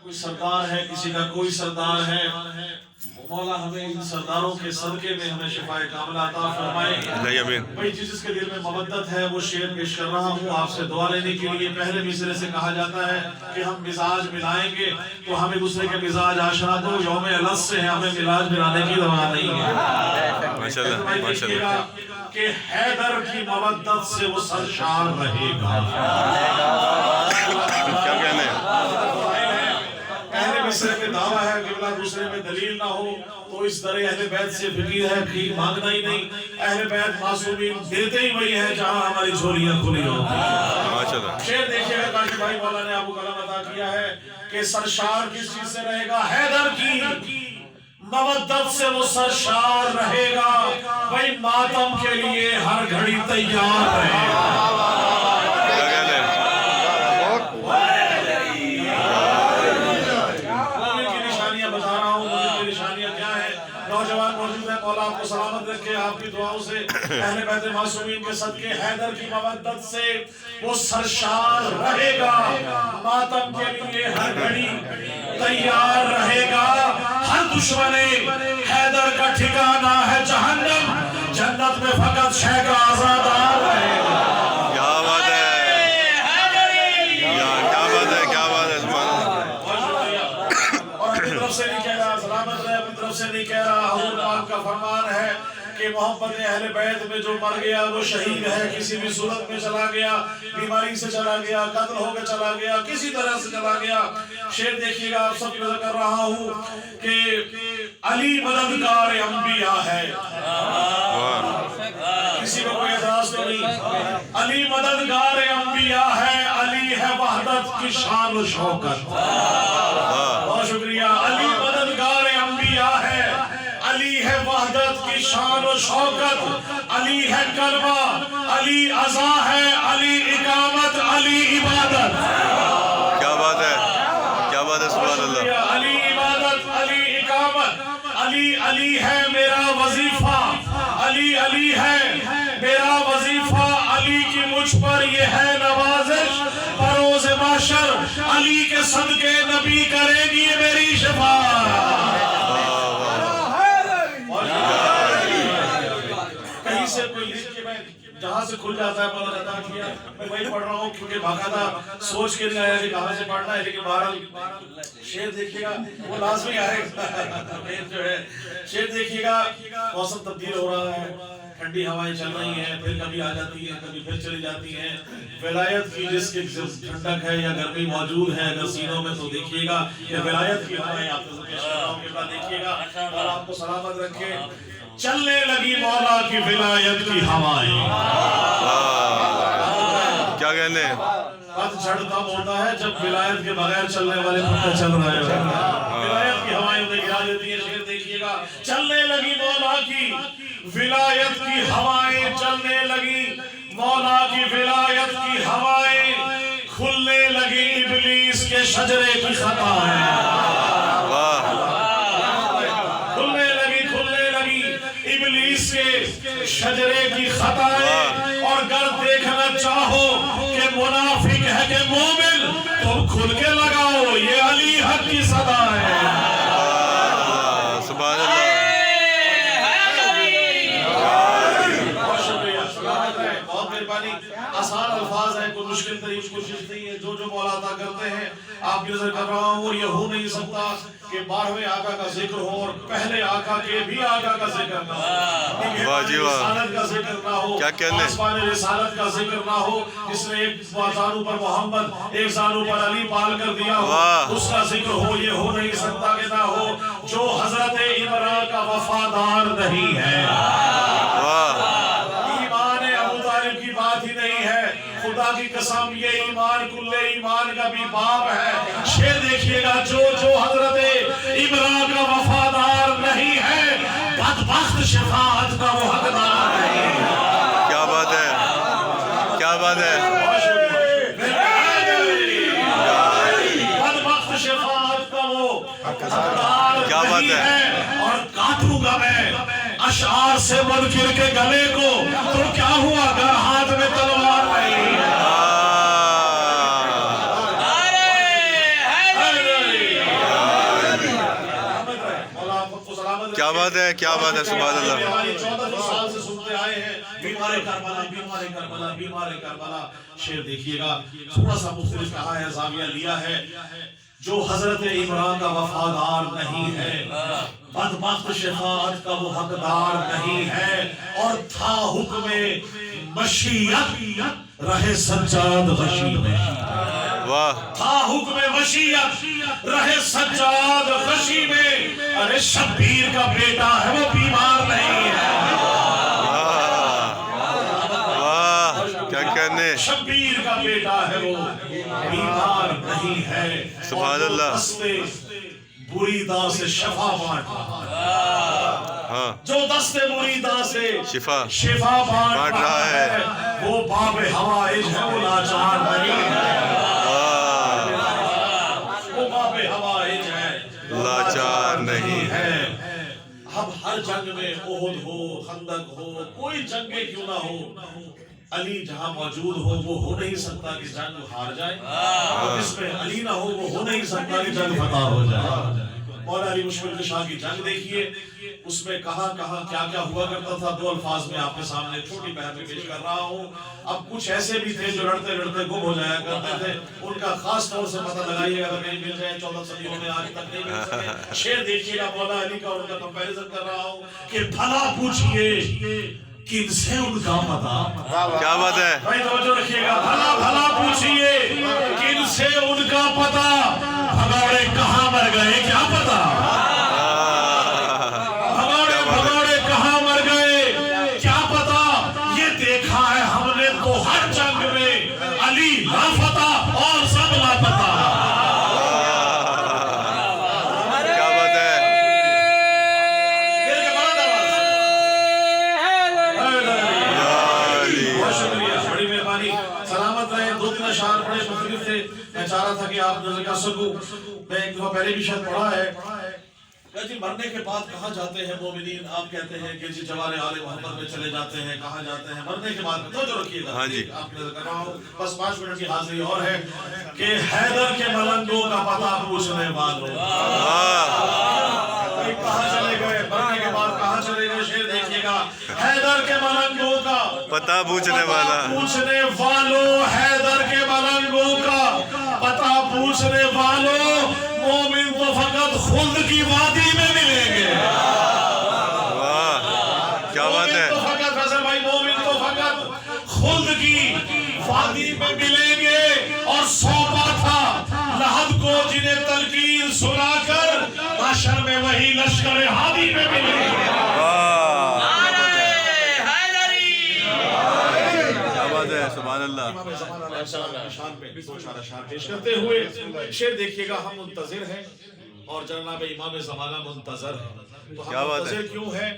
کوئی سردار ہے، کسی کا کوئی سردار ہے، مولا ہمیں ان سرداروں کے صدقے میں ہمیں شفائے کاملہ عطا فرمائے۔ بھائی جس کے دل میں مودت ہے وہ شعر پیش کر رہا ہوں آپ سے دعا لینے کے لیے۔ پہلے مصرے سے کہا جاتا ہے کہ ہم مزاج ملائیں گے تو ہمیں دوسرے کے مزاج آشنا دو، یوم الس سے ہمیں مزاج ملانے کی دوا نہیں ہے۔ ماشاءاللہ ماشاءاللہ کہ حیدر کی مودت سے وہ سرشار رہے گا۔ کیا کہنا ہے؟ پہلے مصرے میں دعویٰ ہے کہ دوسرے میں دلیل نہ ہو تو اس طرح اہل بیت سے فقیر ہے کہ مانگنا ہی نہیں۔ اہل بیت معصومین دیتے ہی وہی ہے جہاں ہماری جھولیاں کھلی ہوتی ہیں۔ ماشاءاللہ شعر دیکھیے گا کاشف بھائی مولا نے ابو کلام عطا کیا ہے کہ سرشار کس چیز سے رہے گا؟ حیدر کی مودت سے وہ سرشار رہے گا۔ بھائی ماتم کے لیے ہر گھڑی تیار رہے گا۔ نوجوان موجود ہے، مولا آپ کو سلامت رکھے، آپ کی دعاؤں سے اہل بیت معصومین کے صدقے حیدر کی مودت سے وہ سرشار رہے گا۔ ماتم کے لیے ہر گھڑی تیار رہے گا۔ ہر دشمن حیدر کا ٹھکانہ ہے جہنم، جنت میں فقط شہ کا آزادار رہے گا۔ کیا بات ہے، کیا بات ہے، کیا بات ہے، سبحان اللہ۔ اور اپنی طرف سے نہیں کہہ رہا سلامت رہے، اپنی طرف سے نہیں کہہ رہا، حضور پاک کا فرمان ہے کہ محمد اہل بیت میں جو مر گیا وہ شہید ہے، کسی بھی صورت میں چلا گیا، بیماری سے چلا گیا، قتل ہو کے چلا گیا، کسی طرح سے چلا گیا۔ شعر دیکھیے گا، آپ سب کو کر رہا ہوں کہ علی مددگار انبیاء ہے۔ کسی کو کوئی اعتراض تو نہیں؟ علی مددگار انبیاء ہے، علی ہے وحدت کی شان و شوکت۔ بہت شکریہ۔ علی مددگار انبیاء ہے، علی ہے وحدت کی شان و شوکت، علی ہے کلمہ، علی عزا ہے، علی اقامت، علی عبادت۔ کیا بات ہے، کیا بات ہے، سبحان اللہ۔ علی عبادت، علی اقامت، علی علی ہے میرا وظیفہ، علی علی ہے میرا وظیفہ، علی کی مجھ پر یہ ہے نوازش، بروز محشر علی کے صدقے نبی کرے گی میری شفاعت۔ کہیں سے کوئی لکھ کے میں جہاں سے کھل جاتا ہے مولا عطا کیا، میں وہی پڑھ رہا ہوں کیونکہ باقاعدہ سوچ کے نہیں آیا کہ کہاں سے پڑھنا ہے، لیکن بہرحال شعر دیکھیے گا وہ لازمی آئے گا۔ جو ہے شعر دیکھیے گا، موسم تبدیل ہو رہا ہے، ٹھنڈی ہوائیں چل رہی ہیں، پھر کبھی آ جاتی ہیں، کبھی پھر چلی جاتی ہیں۔ ولایت کی جس کی ٹھنڈک ہے یا گرمی موجود ہے اگر سینوں میں تو دیکھیے گا کہ ولایت کی ہوائیں آپ کو پیش کر رہا ہوں کہ بعد دیکھیے گا اور آپ کو سلامت رکھے۔ چلنے لگی مولا کی ولایت کی ہوائیں۔ کیا کہنے ہیں؟ پتجھڑ تب ہوتا ہے جب ولایت کے بغیر چلنے والے پتے چل رہے ہیں۔ ولایت کی ہوائیں انہیں گرا دیتی ہیں۔ شعر دیکھیے گا، چلنے لگی مولا کی ولایت کی ہوائیں، چلنے لگی مولا کی ولایت کی ہوائیں، کھلنے لگی ابلیس کے شجرے کی خطائیں۔ ابلیس کے شجرے کی خطائیں، اور گر دیکھنا چاہو کہ منافق ہے کہ مومن تو کھل کے لگاؤ یہ علی حق کی صدا ہے۔ سبحان اللہ۔ بہت شکریہ، سلامت ہے، بہت مہربانی۔ آسان الفاظ ہیں، کوئی مشکل ترین کوشش نہیں ہے، جو جو مولا عطا کرتے ہیں آپ کی نظر کر رہا ہوں، اور یہ ہو نہیں سکتا کہ 12ویں آقا کا ذکر ہو اور پہلے آقا کے بھی آقا کا ذکر نہ ہو، واہ جی واہ، رسالت کا ذکر نہ ہو، کیا کہنے، آسمان رسالت کا ذکر نہ ہو، جس نے ایک زانو پر محمد ایک زانو پر علی پال کر دیا ہو، اس کا ذکر ہو، یہ ہو نہیں سکتا کہ نہ ہو۔ جو حضرت عمران کا وفادار نہیں ہے، ایمان ابو طالب کی بات ہی نہیں ہے، خدا کی قسم یہ ایمان کل ایمان کا بھی باپ ہے۔ شعر دیکھیے گا، جو حضرت عمران کا وفادار نہیں ہے بدبخت شفاعت کا وہ حقدار نہیں ہے۔ کیا بات ہے، کیا بات ہے، بدبخت شفاعت کا وہ حقدار کیا بات نہیں ہے، ہے۔ اور کاٹوں گا میں اشعار سے منکر کے گلے کو، تو کیا ہوا اگر ہاتھ میں تلوار نہیں ہے۔ کیا بات ہے، کیا بات ہے، سبحان اللہ. 1400 سال سے سنتے آئے ہیں بیمار کربلا، بیمار کربلا، بیمار کربلا. شعر دیکھیے گا تھوڑا سا مختلف کہا ہے، زاویہ لیا ہے. جو حضرت عمران کا وفادار نہیں ہے، بدبخت شفاعت کا وہ حقدار نہیں ہے، اور تھا حکم مشیت رہے سجاد غشی میں. واہ تھا حکم مشیت رہے سجاد غشی میں. ارے شبیر کا بیٹا ہے وہ بیمار نہیں ہے. کیا کہنے، شبیر کا بیٹا ہے وہ بیمار نہیں ہے. سبحان اللہ. بریدہ سے شفا بانٹ رہا ہے. ہاں جو دستے مریدہ سے شفا بانٹ رہا ہے وہ باب حوائج ہے، وہ لاچار نہیں ہے. وہ باب حوائج ہے، لاچار نہیں ہے. اب ہر جنگ میں احد ہو، خندق ہو، کوئی جنگیں کیوں نہ ہو، علی جہاں موجود ہو وہ ہو نہیں سکتا کہ جنگ ہار جائے، اور جس میں علی نہ ہو وہ ہو نہیں سکتا کہ جنگ فتح ہو جائے. مولا علی مشکل کشا کی جنگ دیکھیے، اس میں کہاں کیا کیا ہوا کرتا تھا. دو الفاظ میں آپ کے سامنے چھوٹی بہن میں پیش کر رہا ہوں. اب کچھ ایسے بھی تھے جو لڑتے لڑتے گم ہو جایا کرتے تھے، ان کا خاص طور سے پتہ لگائیے اگر کہیں مل جائے. 14 صدیوں میں آج تک نہیں مل سکے. شعر دیکھیے گا مولا علی کا، ان کا کمپیریزن کر رہا ہوں کہ بھلا پوچھئے کن سے ان کا پتہ. کیا بات ہے، بھائی توجہ رکھیے گا. بھلا پوچھئے کن سے ان کا پتہ، بھگوڑے کہاں مر گئے کیا پتہ. بھگوڑے کہاں مر گئے کیا پتہ. یہ دیکھا ہے ہم نے تو ہر جنگ میں علی لاپتہ اور سب لاپتہ. کیا بات ہے. بڑی مہربانی، سلامت رہے. 2-3 اشعار بڑے مختلف تھے، میں چاہ رہا تھا کہ آپ نظر کر سکوں. میں ایک دفعہ پہلے بھی شاید پڑھا ہے کہ جی مرنے کے بعد کہاں جاتے ہیں مومنین. آپ کہتے ہیں کہ جی جوار آل محمد میں چلے جاتے ہیں. کہاں جاتے ہیں مرنے کے بعد؟ توجہ رکھیے گا. ہاں جی، آپ نظر کر رہا ہوں، بس 5 منٹ کی حاضری اور ہے کہ حیدر کے ملنگوں کا پتہ پوچھنے والوں. کہاں چلے گئے مرنے کے بعد، کہاں چلے گئے. شعر دیکھیے گا. حیدر کے ملنگوں کا پتہ پوچھنے والا، پوچھنے والوں، حیدر کے ملنگوں کا پتہ پوچھنے والوں. مومن تو فقط خلد کی وادی میں ملیں گے. واہ کیا بات ہے. تو فقط فیصل بھائی، مومن تو فقط خلد کی وادی میں ملیں گے. اور سونپا تھا لحد کو جنہیں تلقین سنا کر، محشر میں وہی لشکر ہادی میں ملیں گے. سبحان اللہ. امام زمان علیہ السلام کی شان پہ 2-4 اشعار پیش کرتے ہوئے شعر دیکھیے گا. ہم منتظر ہیں اور جناب امام زمانہ منتظر ہے. تو ہم منتظر کیوں ہیں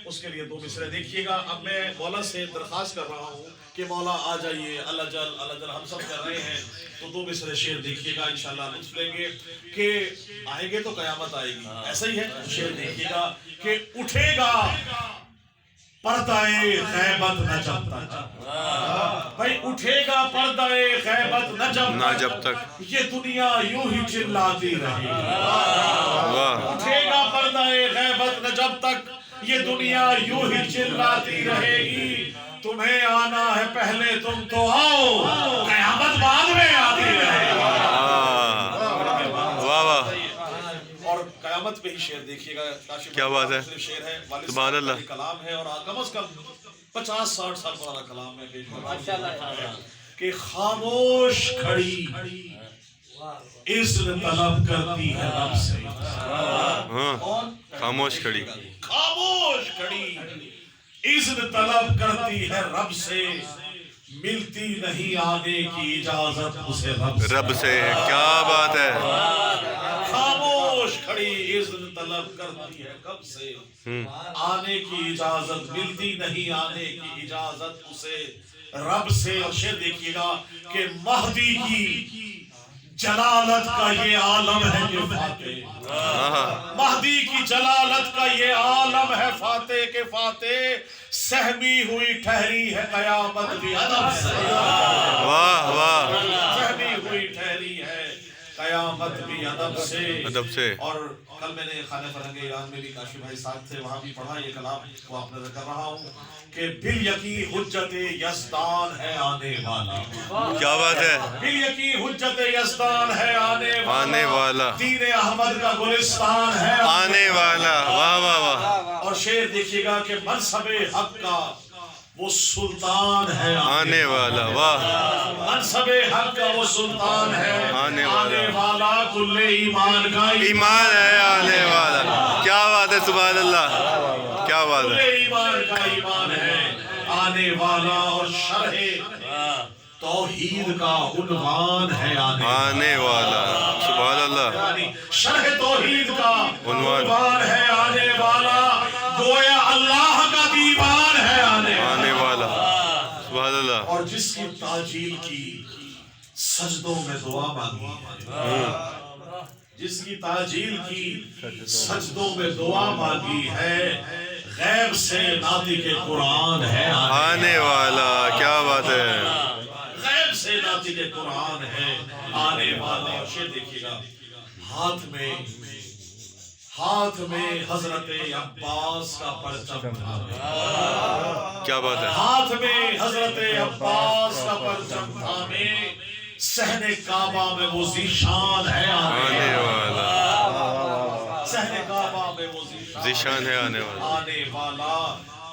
اس کے لیے 2 مصرے دیکھیے گا. اب میں مولا سے درخواست کر رہا ہوں کہ مولا آ جائیے. اللہ جل ہم سب کر رہے ہیں تو 2 مصرے شعر دیکھیے گا. انشاءاللہ لطف لیں گے کہ آئیں گے تو قیامت آئے گی. ایسا ہی ہے. شعر دیکھیے گا کہ اٹھے گا پردہ غیبت نہ جب تک. بھائی اٹھے گا پردہ غیبت نہ جب تک یہ دنیا یوں ہی چلاتی رہے گی. اٹھے گا پردہ غیبت نہ جب تک یہ دنیا یوں ہی چلاتی رہے گی. تمہیں آنا ہے پہلے تم تو آؤ، قیامت بعد میں آتی رہے گی. اور قیامت پہ ہی شعر دیکھیے گا. کیا بات ہے، شعر ہے سبحان اللہ. کلام ہے اور کم از کم 50-60 سال پرانا کلام ہے کہ خاموش کھڑی اذن طلب کرتی ہے رب سے. خاموش کھڑی، خاموش کھڑی اذن طلب کرتی ہے رب سے. ملتی نہیں آنے کی اجازت اسے رب سے. کیا بات ہے. خاموش کھڑی اذن طلب کرتی ہے کب سے. آنے کی اجازت ملتی نہیں، آنے کی اجازت اسے رب سے. اور شعر دیکھیے گا کہ مہدی کی جلالت کا یہ عالم ہے کہ فاتح. مہدی کی جلالت کا یہ عالم ہے فاتح کے فاتح. سہمی ہوئی ٹھہری ہے قیامت بھی ادب سے. واہ واہ. سہمی ہوئی ٹھہری ہے قیامت بھی ادب سے اور کل میں نے خانہ فرہنگ ایران میں بھی کاشف بھائی ساتھ تھے، وہاں بھی پڑھا یہ کلام کو آپ نظر کر رہا ہوں کہ بالیقین حجت یزدان ہے آنے والا. کیا بات ہے. بالیقین حجت یزدان ہے آنے والا. دین احمد کا گلستان ہے آنے والا. واہ واہ واہ. اور شعر دیکھیے گا کہ منصب حق کا وہ سلطان ہے آنے والا. واہ. منصب حق کا وہ سلطان ہے آنے والا. کل ایمان کا ایمان ہے آنے والا. کیا بات ہے. سبحان اللہ. کیا بات کل ہے. ایمان کا ایمان ہے آنے والا. اور شرح توحید کا عنوان ہے آنے والا. سبحان اللہ. یعنی شرح توحید کا عنوان ہے آنے والا. گویا اللہ کا دیوان ہے آنے والا. سبحان اللہ. اور جس کی تاجیل کی سجدوں میں دعا مانگی ہے، جس کی تاجیل کی سجدوں میں دعا مانگی ہے، غیب سے ناطق قرآن ہے آنے والا. کیا بات ہے. غیب سے ناطق قرآن ہے آنے والا. شعر دیکھیے گا. ہاتھ میں حضرت عباس کا پرچم تھا. کیا بات ہے. ہاتھ میں حضرت عباس کا پرچم تھا. میں صحن کعبہ میں وہ ذیشان ہے آنے والا. صحن کعبہ میں وہ ذیشان ہے آنے والا. آنے والا.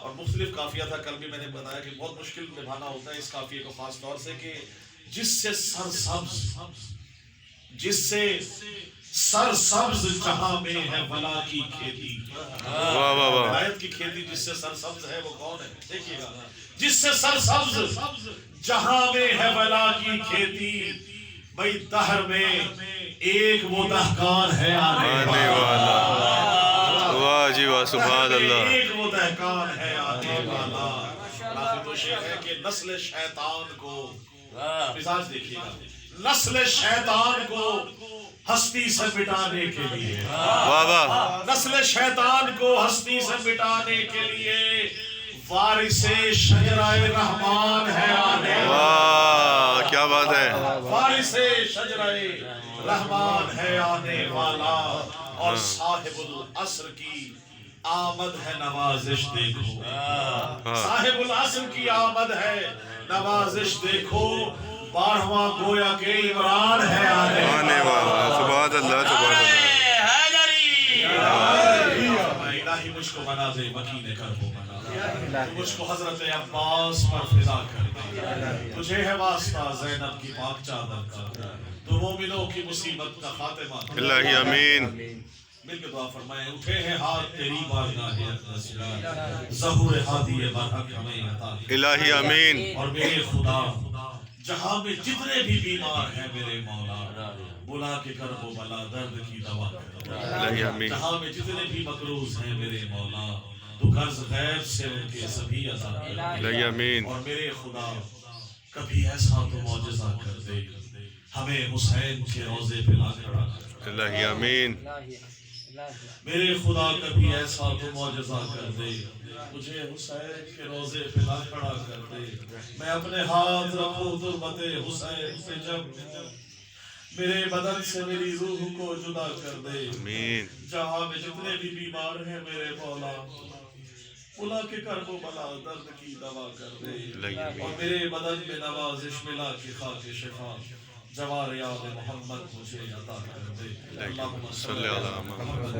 اور مختلف قافیہ تھا. کل بھی میں نے بتایا کہ بہت مشکل نبھانا ہوتا ہے اس قافیے کو، خاص طور سے کہ جس سے سرسبز جہاں میں ہے ولا کی کھیتی. واہ واہ واہ. آیت کی کھیتی جس سے سرسبز ہے وہ کون ہے؟ دیکھیے گا. جس سے سرسبز جہاں میں ہے ولا کی کھیتی، بھئی دہر میں ایک وہ دہقان ہے آنے والا. واہ جی واہ. سبحان اللہ. ایک وہ دہقان ہے آنے والا. باقی تو شعر ہے کہ نسل شیطان کو، مزاج دیکھیے گا، نسل شیطان کو ہستی سے مٹانے کے لیے، واہ واہ. نسل شیطان کو ہستی سے مٹانے کے لیے وارث شجرہ رحمان ہے آنے والا. واہ. کیا بات ہے. وارث شجرہ رحمان ہے آنے والا. اور صاحب العصر کی آمد ہے نوازش دیکھو. صاحب العصر کی آمد ہے نوازش دیکھو. 12واں گویا کہ عمران ہے آنے والا. سبحان اللہ. سبحان اللہ. الہی مجھ کو بنا دے مکین کرب و بلا، تو مجھ کو حضرت عباس پر فدا کر دے. تجھے ہے واسطہ زینب کی پاک چادر کا، تو مومنوں کی مصیبت کا خاتمہ. الہی امین. مل کے دعا فرمائیں. اٹھے ہیں ہاتھ تیری بارگاہ اقدس، ظہور ہادی برحق ہمیں عطا. الہی امین. اور میرے خدا جہاں میں جتنے بھی بیمار ہیں میرے مولا، بلا کے کرب و بلا درد کی دوا کر. الہی امین. جہاں میں جتنے بھی مقروض ہیں میرے مولا، تو قرض غیب سے ان کے سبھی ادا کر. الہی امین. اور میرے خدا کبھی ایسا تو معجزہ کر دے، ہمیں حسین کے روضے پہ لا کھڑا کر. الہی امین. میرے خدا کبھی ایسا تو معجزہ کر دے، مجھے حسین کے روضے پہ لا کھڑا کر دے. میں اپنے ہاتھ رکھوں تربت حسین سے، جب میرے بدن سے میری روح کو جدا کر دے. امین. جہاں میں جتنے بھی بیمار ہیں میرے مولا، بلا کے کرب و بلا درد کی دوا کر دے. اور میرے بدن میں نوازش ملا کے خاک شفا، جوار یاد محمد مجھے عطا کر دے. اللہم صلی علی محمد.